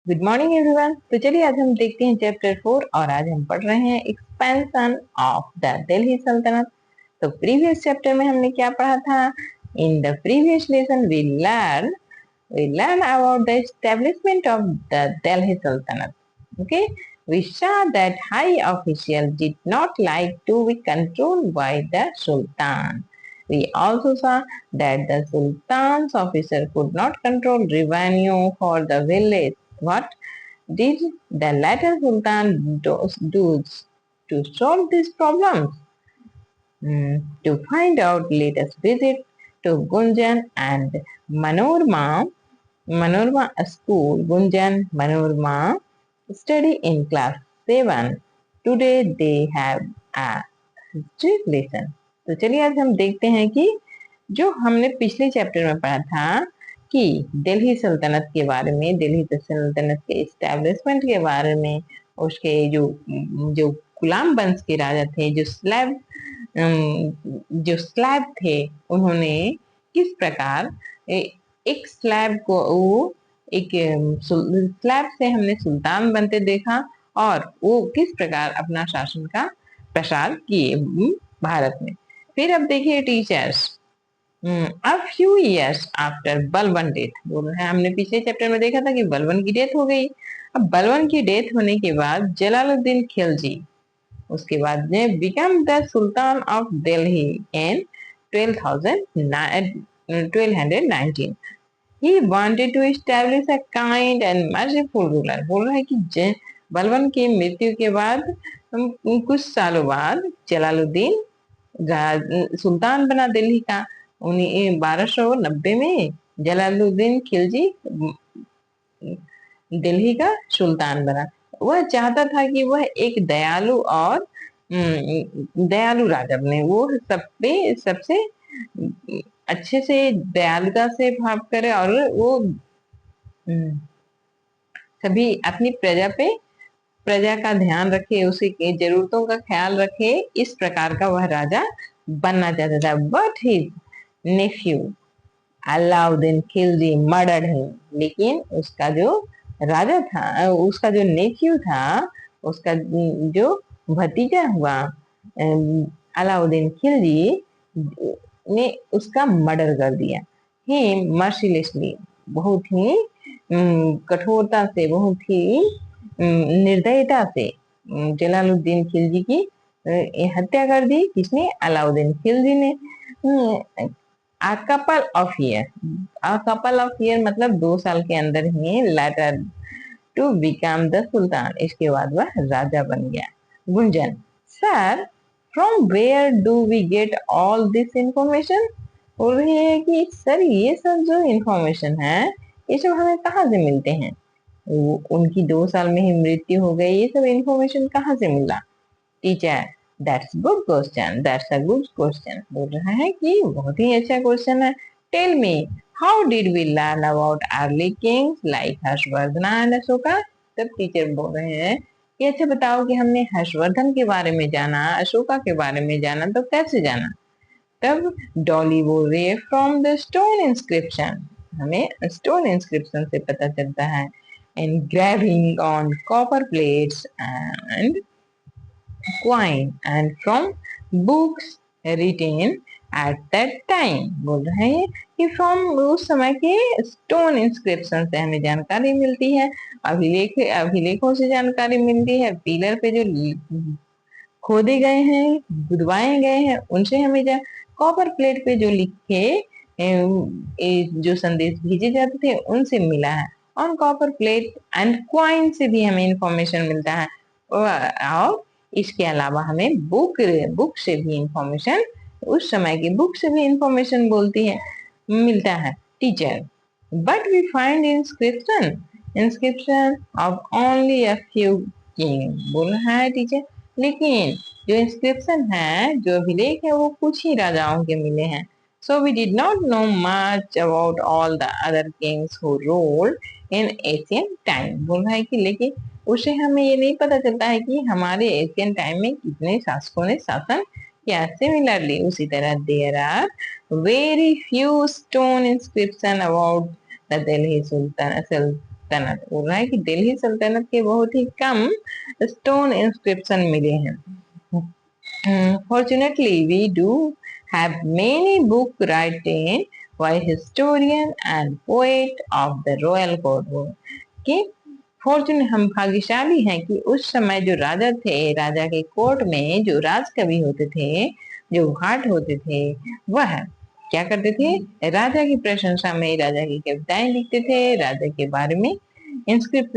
Good morning everyone. तो चलिए आज हम देखते हैं चैप्टर 4 और आज हम पढ़ रहे हैं एक्सपेंशन ऑफ द दिल्ली सल्तनत। तो प्रीवियस चैप्टर में हमने क्या पढ़ा था? In the previous lesson we learn about the establishment of the Delhi Sultanate. Okay, we saw that high officials did not like to be controlled by the Sultan. We also saw that the Sultan's officer could not control revenue for the village. What did the latter Sultan do to solve these problems? To find out, let us visit to Gunjan and Manorma School. Gunjan Manorma study in class 7. Today they have a history lesson. तो चलिए आज हम देखते हैं कि जो हमने पिछले चैप्टर में पढ़ा था कि दिल्ली सल्तनत के बारे में, दिल्ली सल्तनत के इस्टेब्लिशमेंट के बारे में, उसके जो जो गुलाम वंश के राजा थे, जो स्लैब थे, उन्होंने किस प्रकार एक स्लैब को एक स्लैब से हमने सुल्तान बनते देखा और वो किस प्रकार अपना शासन का प्रसार किए भारत में। फिर अब देखिए teachers, a few years after Balban death, बोल रहे हैं हमने पिछले चैप्टर में देखा था कि बलबन की डेथ हो गई। अब बलबन की डेथ होने के बाद जलालुद्दीन खिलजी उसके बाद ने become the Sultan of Delhi in 1219। He wanted to establish a kind and merciful ruler। बोल रहा है कि बलबन की मृत्यु के बाद कुछ सालों बाद जलालुद्दीन सुल्तान बना दिल्ली का। 1290 में जलालुद्दीन खिलजी दिल्ली का सुल्तान बना। वह चाहता था कि वह एक दयालु राजा बने। वो सबसे अच्छे से दयालुता से भाव करे और वो सभी अपनी प्रजा का ध्यान रखे, उसकी जरूरतों का ख्याल रखे, इस प्रकार का वह राजा बनना चाहता था। But his Neiphiu Alauddin Khilji murdered him. लेकिन उसका जो राजा था, उसका जो नेफ्यू था, उसका जो भतीजा हुआ अलाउद्दीन खिलजी ने उसका मर्डर कर दिया। ही मर्सीलेसली, बहुत ही कठोरता से, बहुत ही निर्दयता से जलालुद्दीन खिलजी की हत्या कर दी। किसने? अलाउद्दीन खिलजी ने। A couple of years, मतलब 2 साल के अंदर ही later to become the sultan, इसके बाद वह राजा बन गया। Gunjan, sir from where do we get all this information? बोल रही है कि सर ये सब जो इंफॉर्मेशन है ये सब हमें कहाँ से मिलते हैं? उनकी 2 साल में ही मृत्यु हो गई, ये सब इंफॉर्मेशन कहाँ से मिला? Teacher, that's good question, that's a good question. बोल रहा है कि बहुत ही अच्छा क्वेश्चन है। Tell me, how did we learn about early kings like Harshavardhana and Ashoka? तब टीचर बोल रहे हैं कि अच्छा बताओ कि हमने हर्षवर्धन के बारे में जाना, अशोका के बारे में जाना, तो कैसे जाना? तब डॉली बोल रही है फ्रॉम द स्टोन इंस्क्रिप्शन, हमें स्टोन इंस्क्रिप्शन से पता चलता है। engraving on copper plates and coin and from books written at that time। बोल रहे हैं कि फ्रॉम उस समय के स्टोन इंस्क्रिप्शन से हमें जानकारी मिलती है, अभिलेखों से जानकारी मिलती है, पिलर पे जो खोदे गए हैं, गुदवाए गए हैं, उनसे हमें कॉपर प्लेट पे जो लिखे जो संदेश भेजे जाते थे उनसे मिला है। On copper plate and coin से भी हमें इंफॉर्मेशन मिलता है और इसके अलावा हमें बुक से भी इंफॉर्मेशन, उस समय की बुक से भी इंफॉर्मेशन मिलता है। Teacher, but we find inscription of only a few king. बोल रहा है टीचर, लेकिन जो इंस्क्रिप्शन है, जो अभिलेख है, वो कुछ ही राजाओं के मिले हैं। So we did not know much about all the other kings who ruled in ancient time। बोल रहा है कि लेकिन उसे हमें ये नहीं पता चलता है कि हमारे एशियन टाइम में कितने शासकों ने शासन किया। सिमिलरली उसी तरह there are very few stone inscription about the Delhi sultanate, बोल रहा है कि दिल्ली सल्तनत के बहुत ही कम स्टोन इंस्क्रिप्शन मिले हैं। Fortunately, we do have many books written by historian and poet of the royal court. कि फॉर्चून हम भाग्यशाली हैं कि उस समय जो राजा थे, राजा के कोर्ट में जो राजकवि होते थे, जो घाट होते थे, वह क्या करते थे, राजा की प्रशंसा में राजा की कविताएं लिखते थे, राजा के बारे में इंस्क्रिप्ट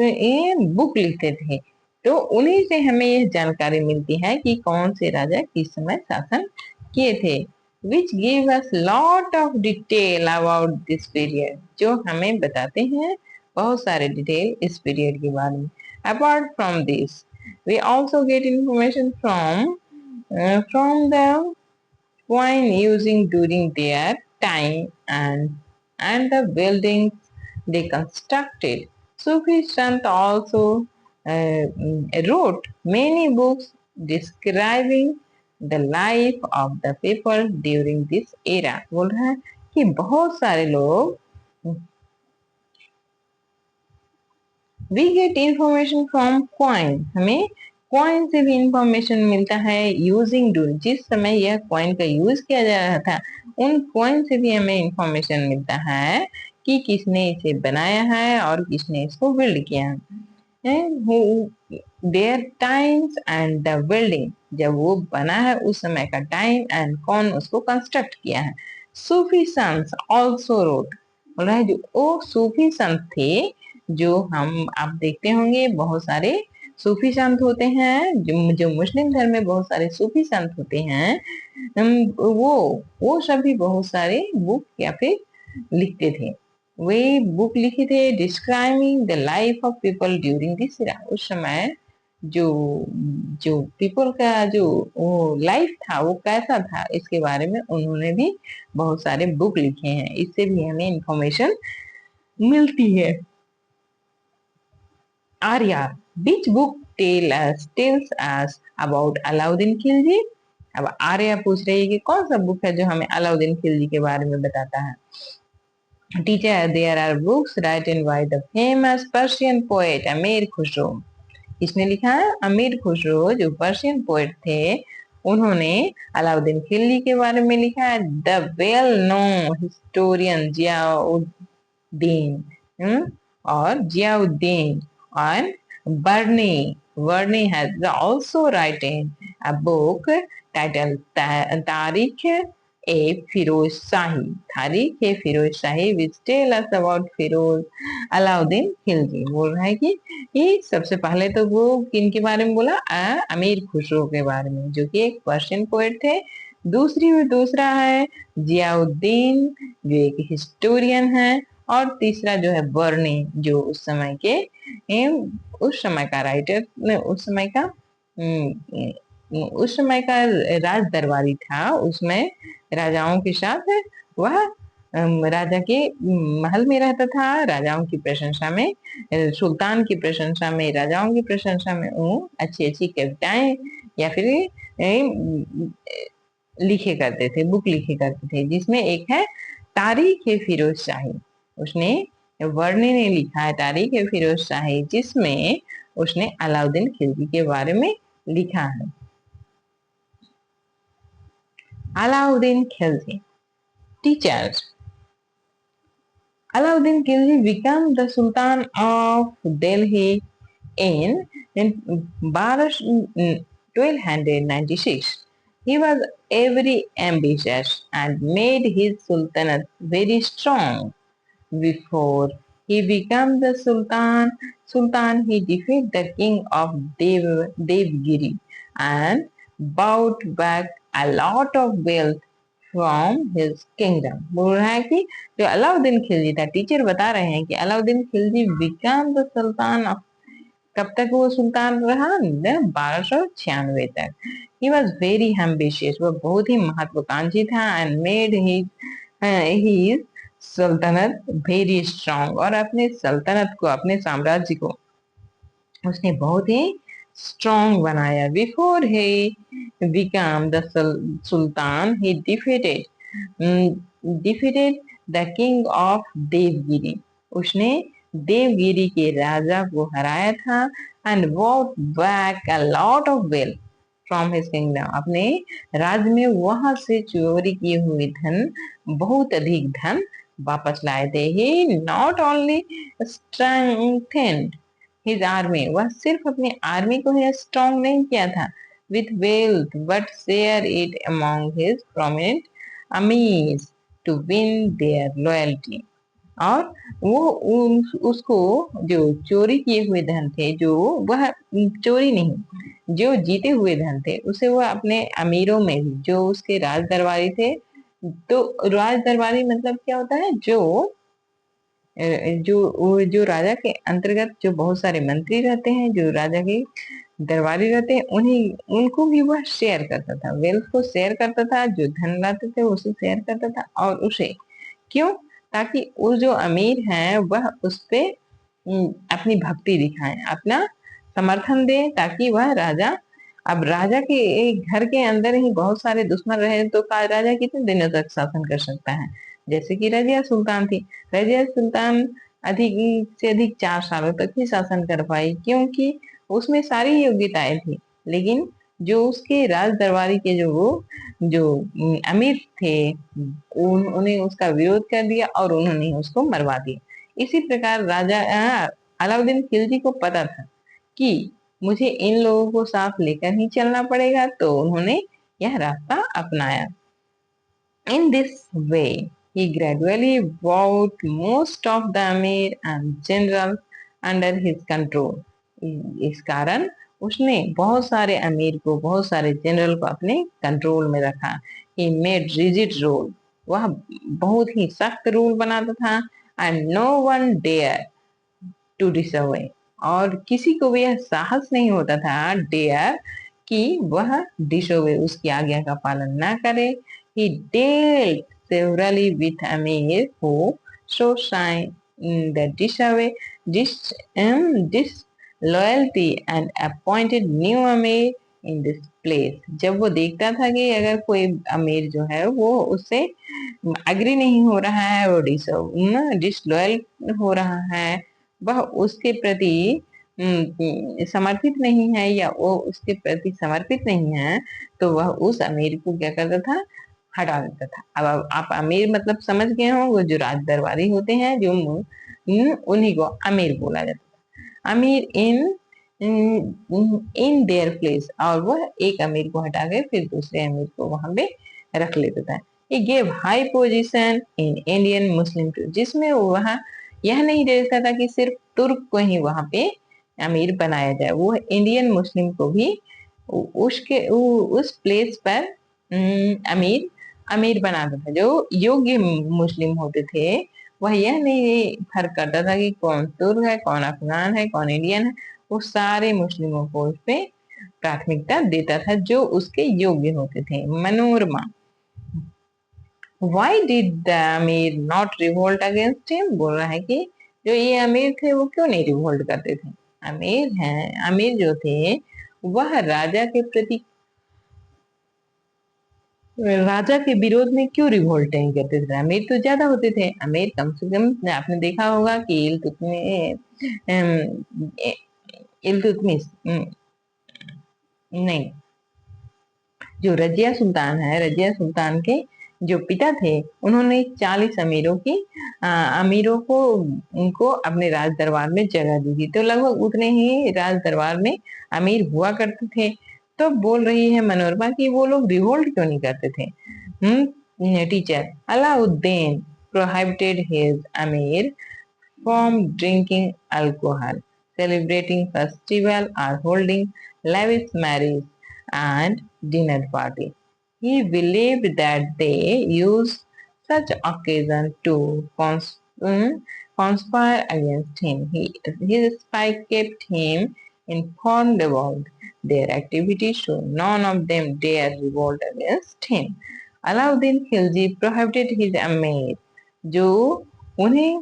बुक लिखते थे। तो उन्हीं से हमें यह जानकारी मिलती है कि कौन से राजा किस समय शासन किए थे, which give us lot of detail about this period, जो हमें बताते हैं बहुत सारे डिटेल इस पीरियड के बारे में। Apart from this we also get information from the coin using during their time and the buildings they constructed. Sufi Sant also wrote many books describing the life of the people during this era. बोल रहा है कि बहुत सारे लोग we get information from coin, हमें coin से भी इंफॉर्मेशन मिलता है यूजिंग डू, जिस समय यह कॉइन का यूज किया जा रहा था उन कॉइन से भी हमें इंफॉर्मेशन मिलता है कि किसने इसे बनाया है और किसने इसको बिल्ड किया है। Their times and the building, जब वो बना है उस समय का टाइम एंड कौन उसको कंस्ट्रक्ट किया है। सूफी संत ऑल्सो रोट, बोल रहा है जो वो सूफी संत थे, जो हम आप देखते होंगे बहुत सारे सूफी संत होते हैं, जो मुस्लिम धर्म में बहुत सारे सूफी संत होते हैं, वो सभी बहुत सारे बुक या फिर लिखते थे। वे बुक लिखे थे describing the life of people during this era, उस समय जो जो पीपल का जो वो लाइफ था वो कैसा था इसके बारे में उन्होंने भी बहुत सारे बुक लिखे हैं, इससे भी हमें इंफॉर्मेशन मिलती है। Arya, which book tells us about Alauddin Khilji? अब आर्या पूछ रही है कि कौन सा बुक है जो हमें अलाउद्दीन खिलजी के बारे में बताता है। Teacher, there are books written by the famous Persian poet अमीर खुसरो। किसने लिखा है? अमीर खुसरो, जो पर्शियन पोएट थे, उन्होंने अलाउद्दीन खिलजी के बारे में लिखा है। The well known historian Ziauddin और जियाउद्दीन और Burney has also written a book titled तारीख ए फिरोज शाही which tell us about Firoz Alauddin Khilji. बोल रहा है कि ये सबसे पहले तो वो किन के बारे में बोला, अमीर खुसरो के बारे में, जो कि एक पर्शियन पोएट थे। दूसरा है जियाउद्दीन, जो एक हिस्टोरियन है, और तीसरा जो है बर्नी, जो उस समय का राइटर, उस समय का राज दरबारी था। उसमें राजाओं के साथ वह राजा के महल में रहता था, राजाओं की प्रशंसा में, सुल्तान की प्रशंसा में, राजाओं की प्रशंसा में वो अच्छी अच्छी कविताएं या फिर लिखे करते थे, बुक लिखे करते थे, जिसमें एक है तारीख ए फिरोज शाही। उसने वर्णी ने लिखा है तारीख ए फिरोज शाही, जिसमें उसने अलाउद्दीन खिलजी के बारे में लिखा है। Alauddin Khilji, teachers, Alauddin Khilji became the Sultan of Delhi in 1296. He was very ambitious and made his sultanate very strong. Before he became the Sultan he defeated the king of Devgiri and bought back a lot of wealth from his kingdom. बोल रहा है कि जो अलाउद्दीन खिलजी था, teacher बता रहे हैं कि अलाउद्दीन खिलजी बिकम द सुल्तान, कब तक वो सुल्तान रहा? 1296 तक। ही वॉज वेरी एम्बिशियस, वो बहुत ही महत्वाकांक्षी था, एंड मेड ही सल्तनत वेरी स्ट्रॉन्ग, और अपने सल्तनत को, अपने साम्राज्य को उसने बहुत ही स्ट्रॉन्ग बनाया। Before he become the sultan he defeated the king of Devagiri, उसने देवगिरी के राजा को हराया था, एंड वॉट back a lot of wealth from his kingdom, अपने राज्य में वहां से चोरी किए हुए धन, बहुत अधिक धन वापस लाए थे। He not only strengthened his army, वह सिर्फ अपनी आर्मी को ही स्ट्रॉन्ग नहीं किया था with wealth, but share it among his prominent amirs to win their loyalty। और वो उसको जो चोरी किए हुए धन थे, जो वह चोरी नहीं, जो जीते हुए धन थे, उसे वह अपने अमीरों में भी, जो उसके राज दरबारी थे, तो राज दरबारी मतलब क्या होता है, जो राजा के अंतर्गत जो बहुत सारे मंत्री रहते हैं, जो राजा के दरबारी रहते हैं, उन्हीं उनको भी वह शेयर करता था, वेल्थ को शेयर करता था, जो धन लाते थे उसे शेयर करता था। और उसे क्यों? ताकि वो जो अमीर हैं वह उस पे अपनी भक्ति दिखाएं, अपना समर्थन दे, ताकि वह राजा, अब राजा के एक घर के अंदर ही बहुत सारे दुश्मन रहे तो राजा कितने दिनों तक शासन कर सकता है? जैसे कि रजिया सुल्तान थी, रजिया सुल्तान अधिक से अधिक 4 सालों तक ही शासन कर पाई, क्योंकि उसमें सारी योग्यताएं थी, लेकिन जो उसके राज दरबारी के जो अमीर थे, उन्हें उसका विरोध कर दिया और उन्होंने उसको मरवा दिया। इसी प्रकार राजा अलाउद्दीन खिलजी को पता था कि मुझे इन लोगों को साथ लेकर ही चलना पड़ेगा, तो उन्होंने यह रास्ता अपनाया। In this way, he gradually brought most of the Amir and generals under his control। इस कारण उसने बहुत सारे अमीर को, बहुत सारे जनरल को अपने कंट्रोल में रखा। He made rigid rule, वह बहुत ही सख्त रूल बनाता था, and no one dare to disobey, और किसी को भी यह साहस नहीं होता था, डेयर, कि वह डिसोबे, उसकी आज्ञा का पालन ना करे। He dealt severally with Amir who so sign the disloyalty and appointed new Amir in this place। जब वो देखता था कि अगर कोई अमीर जो है वो उससे अग्री नहीं हो रहा है, वो डिसलॉयल हो रहा है, वह उसके प्रति समर्पित नहीं है, या वो उसके प्रति समर्पित नहीं है, तो वह उस अमीर को क्या करता था? हटा देता था। अब आप अमीर मतलब समझ गए हो, वो जो राज दरबारी होते हैं, जो उन्हीं को अमीर बोला जाता है। अमीर इन देयर प्लेस, और वह एक अमीर को हटा के फिर दूसरे अमीर को वहां पे रख लेता था। ये gave high position in Indian Muslim, जिसमें वह यह नहीं देखता था कि सिर्फ तुर्क को ही वहां पे अमीर बनाया जाए, वो इंडियन मुस्लिम को भी उस प्लेस पर अमीर अमीर बनाता था। जो योग्य मुस्लिम होते थे, वह यह नहीं फर्क करता था कि कौन तुर्क है, कौन अफगान है, कौन इंडियन है, वो सारे मुस्लिमों को उस पे प्राथमिकता देता था जो उसके योग्य होते थे। मनोरमा, वाई डिड द अमीर नॉट रिवोल्ट अगेंस्ट हिम, बोल रहा है कि जो ये अमीर थे वो क्यों नहीं रिवोल्ट करते थे? अमीर जो थे वह राजा के विरोध में क्यों रिवोल्ट नहीं करते थे? अमीर तो ज्यादा होते थे, अमीर कम से कम, आपने देखा होगा कि इल्तुतमिश नहीं, जो रजिया सुल्तान है, रजिया सुल्तान के जो पिता थे, उन्होंने 40 अमीरों को उनको अपने राज दरबार में जगह दी थी, तो लगभग उतने ही राज दरबार में अमीर हुआ करते थे। तो बोल रही है मनोरमा कि वो लोग रिवोल्ट क्यों नहीं करते थे? टीचर, अलाउद्दीन प्रोहिबिटेड हिज अमीर from drinking alcohol, celebrating festival, or holding lavish marriage and dinner party. He believed that they used such occasion to conspire against him. His spy kept him informed about their activities, so none of them dare revolt against him. Alauddin Khilji prohibited his Amir, जो उन्हें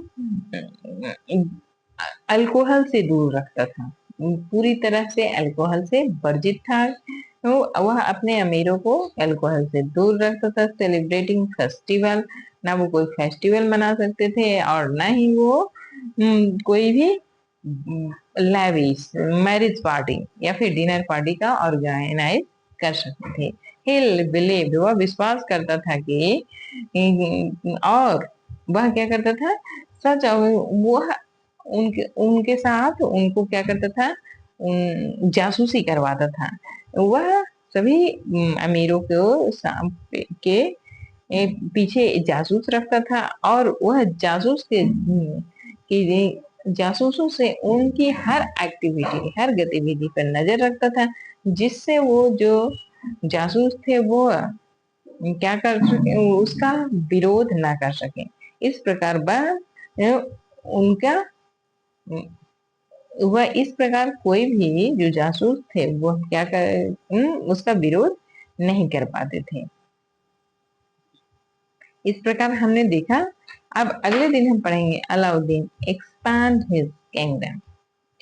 alcohol से दूर रखता था, पूरी तरह से alcohol से वर्जित था, तो वह अपने अमीरों को अल्कोहल से दूर रखता था। सेलिब्रेटिंग फेस्टिवल, ना वो कोई फेस्टिवल मना सकते थे और ना ही वो कोई भी लैविश मैरिज पार्टी या फिर डिनर पार्टी का ऑर्गेनाइज कर सकते थे। ही बिलीव्ड, वह विश्वास करता था कि और वह क्या करता था, सच वह उनके उनके साथ उनको क्या करता था, जासूसी करवाता था। वह सभी अमीरों को के पीछे जासूस रखता था, और वह जासूस के जासूसों से उनकी हर एक्टिविटी, हर गतिविधि पर नजर रखता था, जिससे वो जो जासूस थे वो क्या कर सके, उसका विरोध ना कर सके। इस प्रकार वह उनका वह इस प्रकार कोई भी जो जासूस थे वो क्या कर उसका विरोध नहीं कर पाते थे। इस प्रकार हमने देखा। अब अगले दिन हम पढ़ेंगे अलाउद्दीन एक्सपांड हिज किंगडम।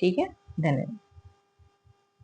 ठीक है, धन्यवाद।